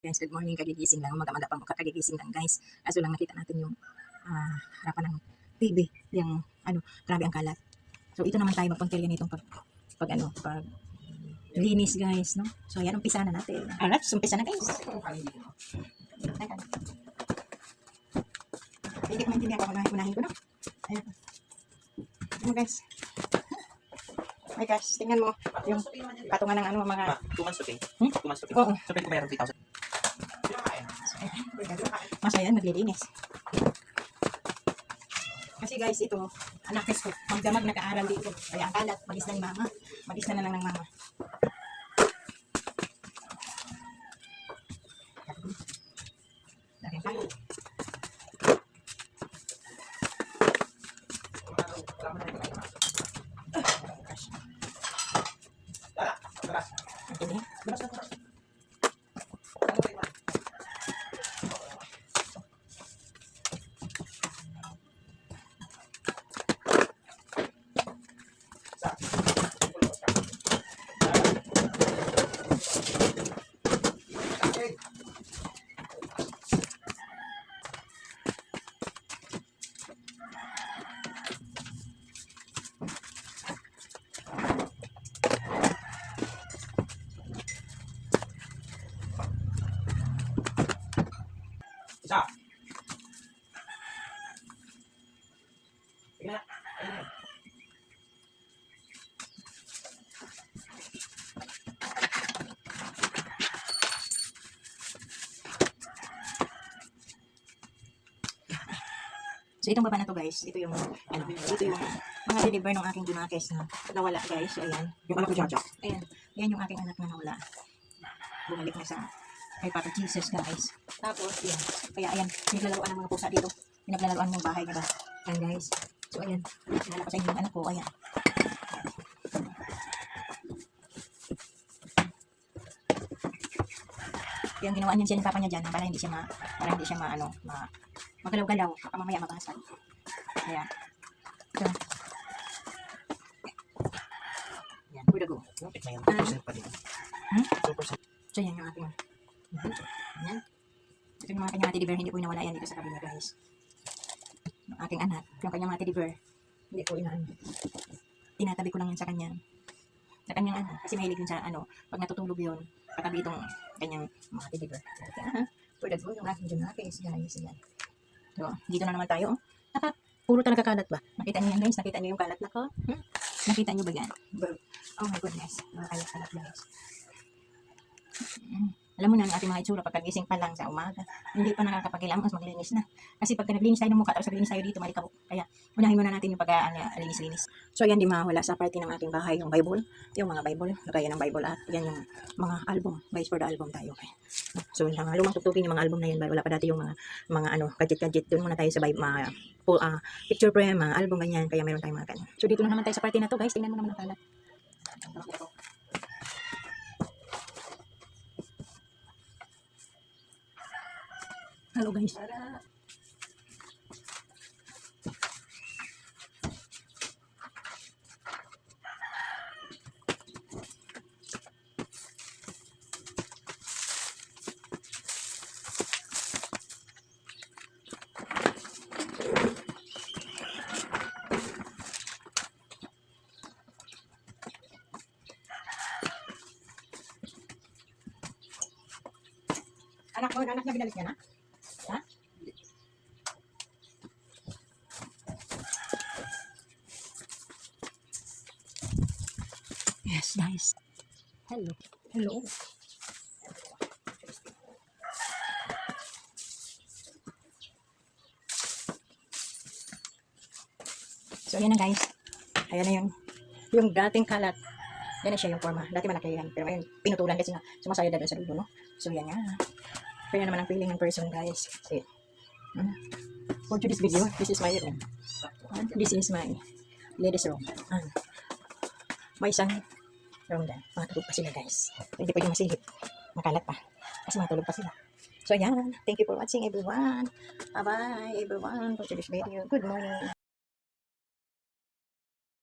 Guys, good morning. Kagigising lang. Umaga-maga pa mo kagigising lang, guys. Kaso lang nakita natin yung harapan ng TV. Yung, grabe ang kalat. So, ito naman tayo magpuntirya nitong pag linis, guys, no? So, ayan, umpisa na natin. Alright, so umpisa na, guys. Hindi ko maintindihan kung unahin ko, no? Ayan. Ayan, guys. Ay, guys, tingnan mo yung patungan ng mga... 2 months to pay. 2 months to pay. Oo. So, pwede ko mayroon 3,000. Masaya, naglilinis. Kasi guys, ito, anak ko, magdamag nag-aaral dito. Kaya ang kalat, magis na ni mama. Magis na lang ng mama. Dahil kalat. Hindi. Isa. Tingnan. So, itong baba na to, guys, ito yung, ito yung mga deliver ng aking junakes na nawala, guys. So, ayan. Yung anak ko Jaja. Ayan. Yan yung aking anak na nawala. Bumalik na sa kay Papa Jesus, guys. Tapos, yan. Kaya, ayan. Pinaglalaroan ng mga pusa dito. Pinaglalaroan ng bahay, diba? Ayan, guys. So, ayan. Nalala ko sa inyo yung anak ko. Ayan. Yung ginawa niya ni Papa niya dyan, para hindi siya magalaw-galaw. Baka mamaya mabasag. Ayan. So, ayan. Good to go. May 2% pa dito. 2%. So, yan yung ating. Ayan. Ito yung mga kanyang teddy bear. Hindi po inawala yan dito sa kabila, guys. Yung aking anak. Yung kanyang teddy bear. Hindi po inawala. Tinatabi ko lang yan sa kanyang. Sa kanyang anak. Kasi mahilig yun sa pag natutulog yun, katabi itong kanyang mga teddy bear. For the good, yung aking junakes, guys. Ayan. So, dito na naman tayo. Puro talaga kalat ba? Nakita niyo yan, guys? Nakita niyo yung kalat na ko? Nakita niyo ba yan? Oh my goodness. Mga kalat-kalat, guys. Alam mo na ang ating mga itsura pagkagising pa lang sa umaga. Hindi pa nakakapagilamos, maglinis na. Kasi pag naglinis tayo ng mukha, tapos naglinis tayo dito, malikabok. Kaya, unahin muna natin yung pag-linis-linis. So, ayan, di mawala sa party ng aking bahay, yung Bible. Yung mga Bible, lagayan ng Bible at yan yung mga album. Guys, for the album tayo. Okay. So, yung mga lumang tugtugin yung mga album na yun. Wala pa dati yung mga gadget-gadget. Doon muna tayo sa Bible, picture frame, mga album, ganyan. Kaya mayroon tayong mga ganyan. So, dito na naman tayo sa party na to, guys. Tingnan mo naman ang kalat. Hello, guys. Anak niya binalis niya na? Ha? Yes, guys. Hello. Hello. So, ayan na, guys. Ayan na yung dating kalat. Yan na siya yung forma. Dati malaki yan. Pero ngayon, pinutulan kasi nga sumasaya na doon sa dulo, no? So, yan nga. Kaya naman ang feeling ng person, guys. See. For today's video, this is my room. And this is my ladies room. And may isang room dyan. Matulog pa sila, guys. Hindi pwede masilip. Makalat pa. Kasi matulog pa sila. So, ayan. Thank you for watching, everyone. Bye-bye, everyone, for today's video. Good morning.